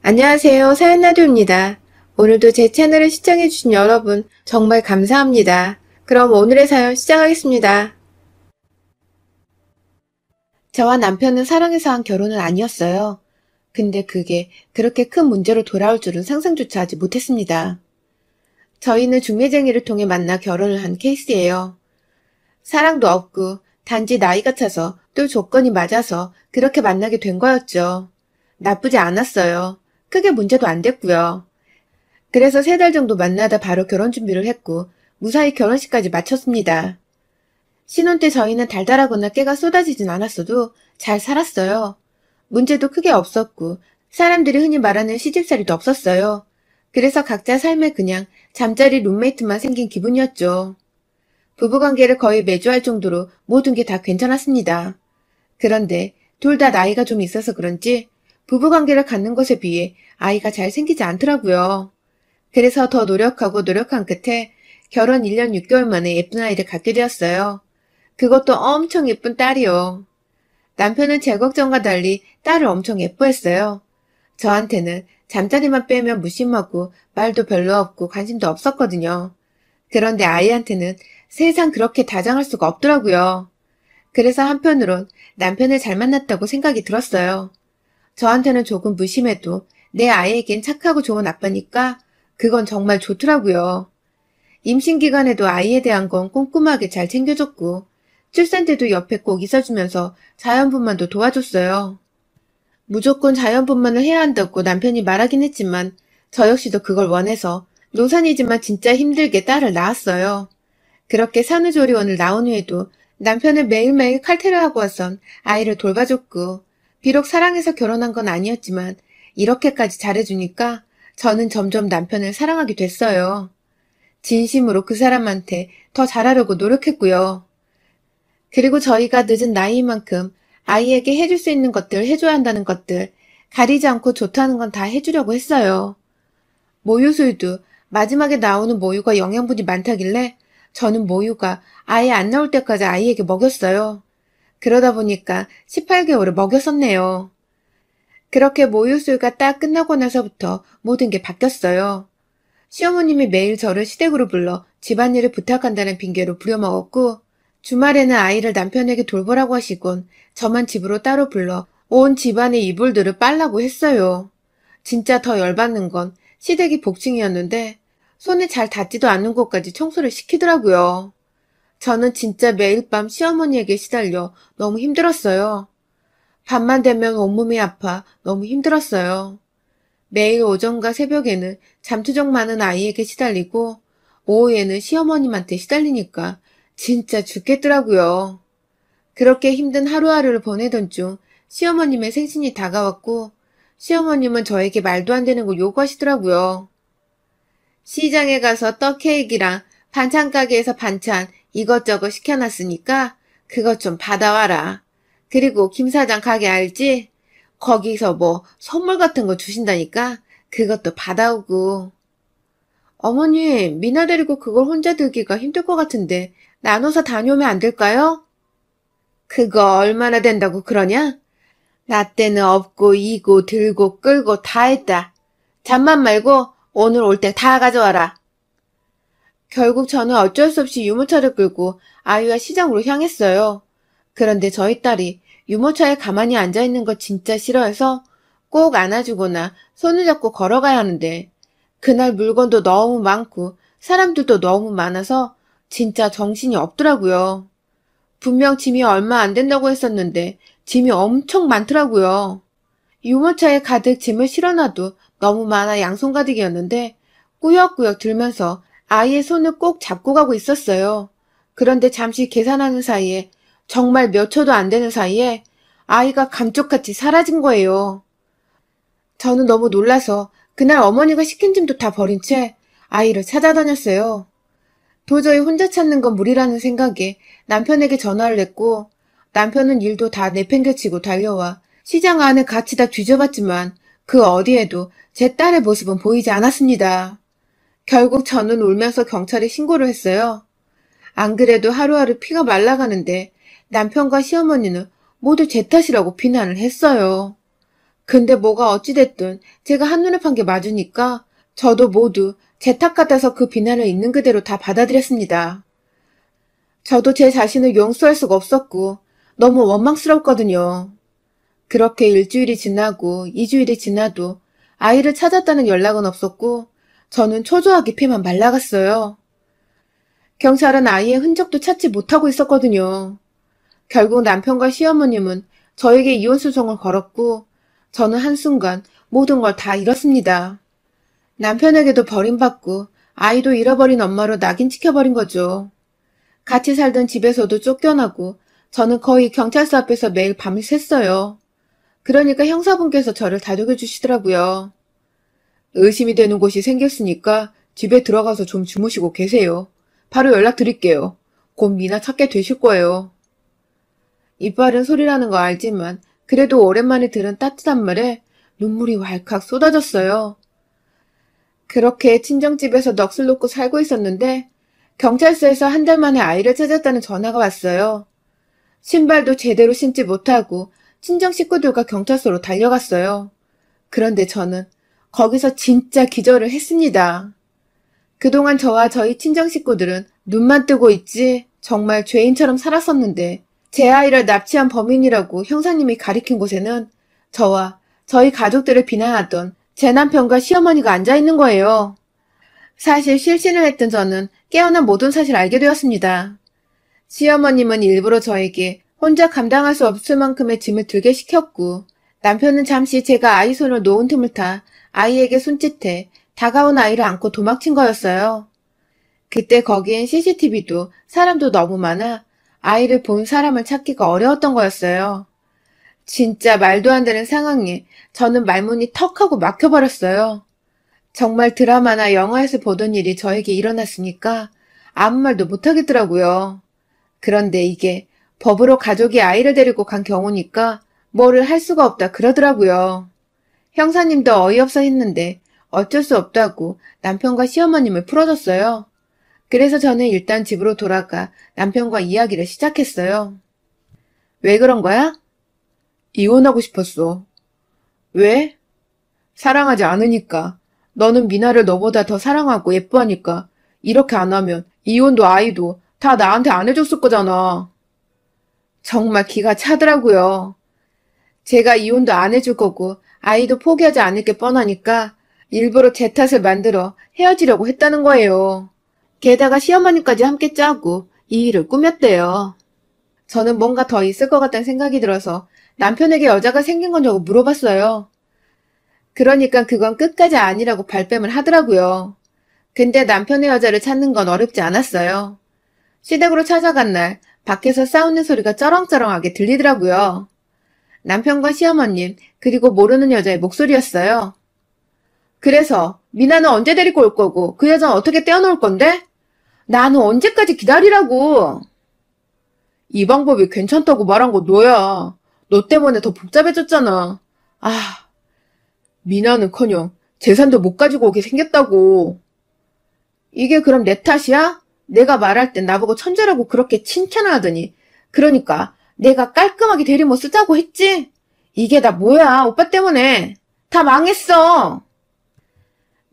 안녕하세요. 사연나도입니다. 오늘도 제 채널을 시청해주신 여러분 정말 감사합니다. 그럼 오늘의 사연 시작하겠습니다. 저와 남편은 사랑해서 한 결혼은 아니었어요. 근데 그게 그렇게 큰 문제로 돌아올 줄은 상상조차 하지 못했습니다. 저희는 중매쟁이를 통해 만나 결혼을 한 케이스예요. 사랑도 없고 단지 나이가 차서 또 조건이 맞아서 그렇게 만나게 된 거였죠. 나쁘지 않았어요. 크게 문제도 안 됐고요. 그래서 3달 정도 만나다 바로 결혼 준비를 했고 무사히 결혼식까지 마쳤습니다. 신혼 때 저희는 달달하거나 깨가 쏟아지진 않았어도 잘 살았어요. 문제도 크게 없었고 사람들이 흔히 말하는 시집살이도 없었어요. 그래서 각자 삶에 그냥 잠자리 룸메이트만 생긴 기분이었죠. 부부관계를 거의 매주 할 정도로 모든 게 다 괜찮았습니다. 그런데 둘 다 나이가 좀 있어서 그런지 부부관계를 갖는 것에 비해 아이가 잘 생기지 않더라고요. 그래서 더 노력하고 노력한 끝에 결혼 1년 6개월 만에 예쁜 아이를 갖게 되었어요. 그것도 엄청 예쁜 딸이요. 남편은 제 걱정과 달리 딸을 엄청 예뻐했어요. 저한테는 잠자리만 빼면 무심하고 말도 별로 없고 관심도 없었거든요. 그런데 아이한테는 세상 그렇게 다정할 수가 없더라고요. 그래서 한편으론 남편을 잘 만났다고 생각이 들었어요. 저한테는 조금 무심해도 내 아이에겐 착하고 좋은 아빠니까 그건 정말 좋더라고요. 임신 기간에도 아이에 대한 건 꼼꼼하게 잘 챙겨줬고 출산 때도 옆에 꼭 있어주면서 자연분만도 도와줬어요. 무조건 자연분만을 해야 한다고 남편이 말하긴 했지만 저 역시도 그걸 원해서 노산이지만 진짜 힘들게 딸을 낳았어요. 그렇게 산후조리원을 나온 후에도 남편은 매일매일 칼퇴를 하고 와선 아이를 돌봐줬고 비록 사랑해서 결혼한 건 아니었지만 이렇게까지 잘해주니까 저는 점점 남편을 사랑하게 됐어요. 진심으로 그 사람한테 더 잘하려고 노력했고요. 그리고 저희가 늦은 나이인 만큼 아이에게 해줄 수 있는 것들, 해줘야 한다는 것들, 가리지 않고 좋다는 건 다 해주려고 했어요. 모유수유도 마지막에 나오는 모유가 영양분이 많다길래 저는 모유가 아예 안 나올 때까지 아이에게 먹였어요. 그러다 보니까 18개월을 먹였었네요. 그렇게 모유수유가 딱 끝나고 나서부터 모든 게 바뀌었어요. 시어머님이 매일 저를 시댁으로 불러 집안일을 부탁한다는 핑계로 부려먹었고 주말에는 아이를 남편에게 돌보라고 하시곤 저만 집으로 따로 불러 온 집안의 이불들을 빨라고 했어요. 진짜 더 열받는 건 시댁이 복층이었는데 손에 잘 닿지도 않는 곳까지 청소를 시키더라고요. 저는 진짜 매일 밤 시어머니에게 시달려 너무 힘들었어요. 밤만 되면 온몸이 아파 너무 힘들었어요. 매일 오전과 새벽에는 잠투정 많은 아이에게 시달리고 오후에는 시어머님한테 시달리니까 진짜 죽겠더라고요. 그렇게 힘든 하루하루를 보내던 중 시어머님의 생신이 다가왔고 시어머님은 저에게 말도 안 되는 걸 요구하시더라고요. 시장에 가서 떡 케이크랑 반찬 가게에서 반찬 이것저것 시켜놨으니까 그것 좀 받아와라. 그리고 김 사장 가게 알지? 거기서 뭐 선물 같은 거 주신다니까 그것도 받아오고. 어머니, 미나 데리고 그걸 혼자 들기가 힘들 것 같은데 나눠서 다녀오면 안 될까요? 그거 얼마나 된다고 그러냐? 나 때는 업고 이고 들고 끌고 다 했다. 잠만 말고 오늘 올 때 다 가져와라. 결국 저는 어쩔 수 없이 유모차를 끌고 아이와 시장으로 향했어요. 그런데 저희 딸이 유모차에 가만히 앉아있는 거 진짜 싫어해서 꼭 안아주거나 손을 잡고 걸어가야 하는데 그날 물건도 너무 많고 사람들도 너무 많아서 진짜 정신이 없더라고요. 분명 짐이 얼마 안 된다고 했었는데 짐이 엄청 많더라고요. 유모차에 가득 짐을 실어놔도 너무 많아 양손 가득이었는데 꾸역꾸역 들면서 아이의 손을 꼭 잡고 가고 있었어요. 그런데 잠시 계산하는 사이에 정말 몇 초도 안 되는 사이에 아이가 감쪽같이 사라진 거예요. 저는 너무 놀라서 그날 어머니가 시킨 짐도 다 버린 채 아이를 찾아다녔어요. 도저히 혼자 찾는 건 무리라는 생각에 남편에게 전화를 했고 남편은 일도 다 내팽개치고 달려와 시장 안을 같이 다 뒤져봤지만 그 어디에도 제 딸의 모습은 보이지 않았습니다. 결국 저는 울면서 경찰에 신고를 했어요. 안 그래도 하루하루 피가 말라가는데 남편과 시어머니는 모두 제 탓이라고 비난을 했어요. 근데 뭐가 어찌됐든 제가 한눈에 판 게 맞으니까 저도 모두 제 탓 같아서 그 비난을 있는 그대로 다 받아들였습니다. 저도 제 자신을 용서할 수가 없었고 너무 원망스럽거든요. 그렇게 일주일이 지나고 2주일이 지나도 아이를 찾았다는 연락은 없었고 저는 초조하게 피만 말라갔어요. 경찰은 아이의 흔적도 찾지 못하고 있었거든요. 결국 남편과 시어머님은 저에게 이혼 소송을 걸었고 저는 한순간 모든 걸 다 잃었습니다. 남편에게도 버림받고 아이도 잃어버린 엄마로 낙인 찍혀버린 거죠. 같이 살던 집에서도 쫓겨나고 저는 거의 경찰서 앞에서 매일 밤을 샜어요. 그러니까 형사분께서 저를 다독여 주시더라고요. 의심이 되는 곳이 생겼으니까 집에 들어가서 좀 주무시고 계세요. 바로 연락드릴게요. 곧 미나 찾게 되실 거예요. 이빨은 소리라는 거 알지만 그래도 오랜만에 들은 따뜻한 말에 눈물이 왈칵 쏟아졌어요. 그렇게 친정집에서 넋을 놓고 살고 있었는데 경찰서에서 한 달 만에 아이를 찾았다는 전화가 왔어요. 신발도 제대로 신지 못하고 친정 식구들과 경찰서로 달려갔어요. 그런데 저는 거기서 진짜 기절을 했습니다. 그동안 저와 저희 친정 식구들은 눈만 뜨고 있지 정말 죄인처럼 살았었는데 제 아이를 납치한 범인이라고 형사님이 가리킨 곳에는 저와 저희 가족들을 비난하던 제 남편과 시어머니가 앉아있는 거예요. 사실 실신을 했던 저는 깨어난 모든 사실을 알게 되었습니다. 시어머님은 일부러 저에게 혼자 감당할 수 없을 만큼의 짐을 들게 시켰고 남편은 잠시 제가 아이 손을 놓은 틈을 타 아이에게 손짓해 다가온 아이를 안고 도망친 거였어요. 그때 거기엔 CCTV도 사람도 너무 많아 아이를 본 사람을 찾기가 어려웠던 거였어요. 진짜 말도 안 되는 상황에 저는 말문이 턱하고 막혀버렸어요. 정말 드라마나 영화에서 보던 일이 저에게 일어났으니까 아무 말도 못하겠더라고요. 그런데 이게 법으로 가족이 아이를 데리고 간 경우니까 뭐를 할 수가 없다 그러더라고요. 형사님도 어이없어 했는데 어쩔 수 없다고 남편과 시어머님을 풀어줬어요. 그래서 저는 일단 집으로 돌아가 남편과 이야기를 시작했어요. 왜 그런 거야? 이혼하고 싶었어. 왜? 사랑하지 않으니까. 너는 미나를 너보다 더 사랑하고 예뻐하니까 이렇게 안 하면 이혼도 아이도 다 나한테 안 해줬을 거잖아. 정말 기가 차더라고요. 제가 이혼도 안 해줄 거고 아이도 포기하지 않을 게 뻔하니까 일부러 제 탓을 만들어 헤어지려고 했다는 거예요. 게다가 시어머니까지 함께 짜고 이 일을 꾸몄대요. 저는 뭔가 더 있을 것 같다는 생각이 들어서 남편에게 여자가 생긴 거냐고 물어봤어요. 그러니까 그건 끝까지 아니라고 발뺌을 하더라고요. 근데 남편의 여자를 찾는 건 어렵지 않았어요. 시댁으로 찾아간 날 밖에서 싸우는 소리가 쩌렁쩌렁하게 들리더라고요. 남편과 시어머님 그리고 모르는 여자의 목소리였어요. 그래서 미나는 언제 데리고 올 거고 그 여자는 어떻게 떼어놓을 건데? 나는 언제까지 기다리라고. 이 방법이 괜찮다고 말한 거 너야. 너 때문에 더 복잡해졌잖아. 아, 미나는커녕 재산도 못 가지고 오게 생겼다고. 이게 그럼 내 탓이야? 내가 말할 땐 나보고 천재라고 그렇게 칭찬을 하더니 그러니까 내가 깔끔하게 대리모 쓰자고 했지? 이게 다 뭐야 오빠 때문에. 다 망했어.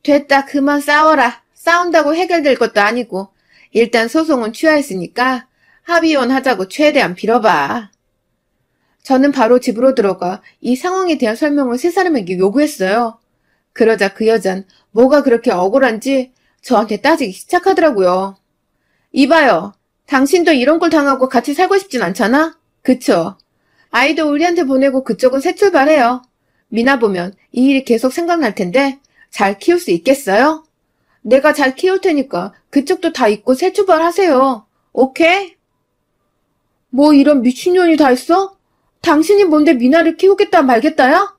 됐다 그만 싸워라. 싸운다고 해결될 것도 아니고 일단 소송은 취하했으니까 합의혼 하자고 최대한 빌어봐. 저는 바로 집으로 들어가 이 상황에 대한 설명을 세 사람에게 요구했어요. 그러자 그 여잔 뭐가 그렇게 억울한지 저한테 따지기 시작하더라고요. 이봐요. 당신도 이런 걸 당하고 같이 살고 싶진 않잖아? 그쵸? 아이도 우리한테 보내고 그쪽은 새 출발해요. 미나 보면 이 일이 계속 생각날 텐데 잘 키울 수 있겠어요? 내가 잘 키울 테니까 그쪽도 다 잊고 새 출발하세요. 오케이? 뭐 이런 미친년이 다 있어? 당신이 뭔데 미나를 키우겠다 말겠다야?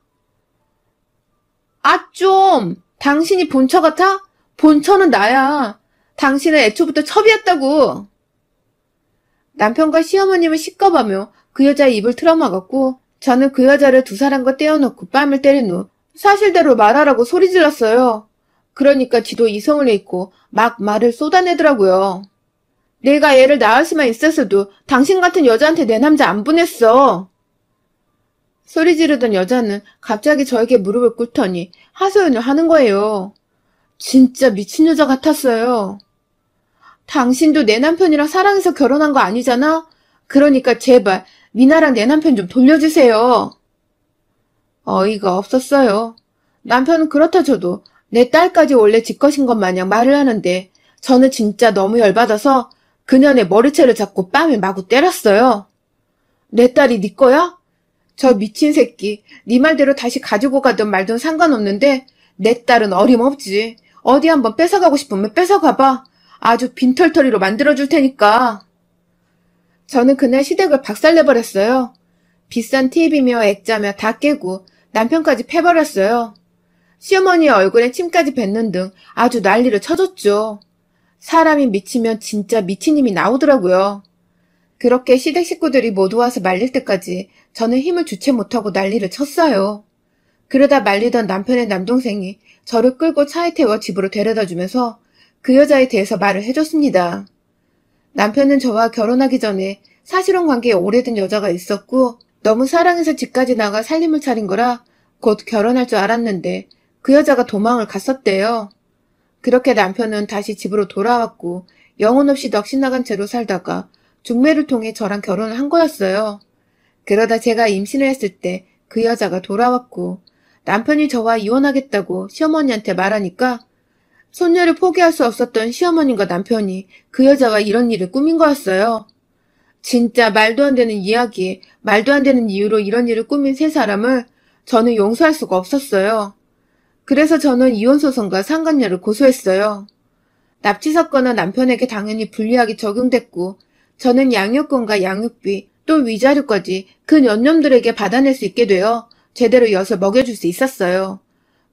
아 좀! 당신이 본처 같아? 본처는 나야. 당신은 애초부터 첩이었다고. 남편과 시어머님을 시겁하며 그 여자의 입을 틀어막았고 저는 그 여자를 두 사람과 떼어놓고 뺨을 때린 후 사실대로 말하라고 소리 질렀어요. 그러니까 지도 이성을 잃고 막 말을 쏟아내더라고요. 내가 얘를 낳을 수만 있었어도 당신 같은 여자한테 내 남자 안 보냈어. 소리 지르던 여자는 갑자기 저에게 무릎을 꿇더니 하소연을 하는 거예요. 진짜 미친 여자 같았어요. 당신도 내 남편이랑 사랑해서 결혼한 거 아니잖아? 그러니까 제발 미나랑 내 남편 좀 돌려주세요. 어이가 없었어요. 남편은 그렇다 쳐도 내 딸까지 원래 지 것인 것 마냥 말을 하는데 저는 진짜 너무 열받아서 그년의 머리채를 잡고 뺨에 마구 때렸어요. 내 딸이 네 거야? 저 미친 새끼, 네 말대로 다시 가지고 가든 말든 상관없는데 내 딸은 어림없지. 어디 한번 뺏어가고 싶으면 뺏어가봐. 아주 빈털터리로 만들어줄 테니까. 저는 그날 시댁을 박살내버렸어요. 비싼 TV며 액자며 다 깨고 남편까지 패버렸어요. 시어머니의 얼굴에 침까지 뱉는 등 아주 난리를 쳐줬죠. 사람이 미치면 진짜 미친 힘이 나오더라고요. 그렇게 시댁 식구들이 모두 와서 말릴 때까지 저는 힘을 주체 못하고 난리를 쳤어요. 그러다 말리던 남편의 남동생이 저를 끌고 차에 태워 집으로 데려다주면서 그 여자에 대해서 말을 해줬습니다. 남편은 저와 결혼하기 전에 사실혼 관계에 오래된 여자가 있었고 너무 사랑해서 집까지 나가 살림을 차린 거라 곧 결혼할 줄 알았는데 그 여자가 도망을 갔었대요. 그렇게 남편은 다시 집으로 돌아왔고 영혼 없이 넋이 나간 채로 살다가 중매를 통해 저랑 결혼을 한 거였어요. 그러다 제가 임신을 했을 때 그 여자가 돌아왔고 남편이 저와 이혼하겠다고 시어머니한테 말하니까 손녀를 포기할 수 없었던 시어머님과 남편이 그 여자와 이런 일을 꾸민 거였어요. 진짜 말도 안 되는 이야기에 말도 안 되는 이유로 이런 일을 꾸민 세 사람을 저는 용서할 수가 없었어요. 그래서 저는 이혼소송과 상간녀를 고소했어요. 납치 사건은 남편에게 당연히 불리하게 적용됐고 저는 양육권과 양육비 또 위자료까지 그 연놈들에게 받아낼 수 있게 되어 제대로 엿을 먹여줄 수 있었어요.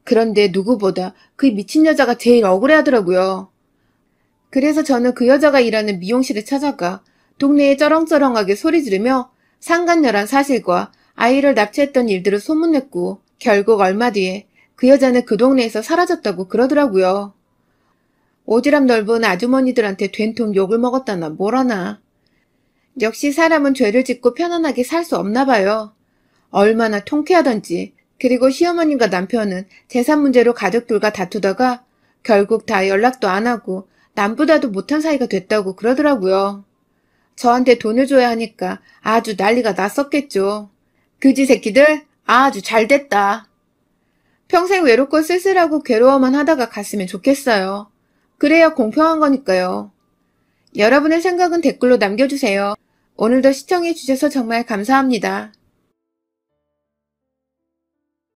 그런데 누구보다 그 미친 여자가 제일 억울해하더라고요. 그래서 저는 그 여자가 일하는 미용실에 찾아가 동네에 쩌렁쩌렁하게 소리 지르며 상간녀란 사실과 아이를 납치했던 일들을 소문냈고 결국 얼마 뒤에 그 여자는 그 동네에서 사라졌다고 그러더라고요. 오지랖 넓은 아주머니들한테 된통 욕을 먹었다나 뭐라나. 역시 사람은 죄를 짓고 편안하게 살 수 없나 봐요. 얼마나 통쾌하던지. 그리고 시어머님과 남편은 재산 문제로 가족들과 다투다가 결국 다 연락도 안 하고 남보다도 못한 사이가 됐다고 그러더라고요. 저한테 돈을 줘야 하니까 아주 난리가 났었겠죠. 그지 새끼들 아주 잘됐다. 평생 외롭고 쓸쓸하고 괴로워만 하다가 갔으면 좋겠어요. 그래야 공평한 거니까요. 여러분의 생각은 댓글로 남겨주세요. 오늘도 시청해주셔서 정말 감사합니다.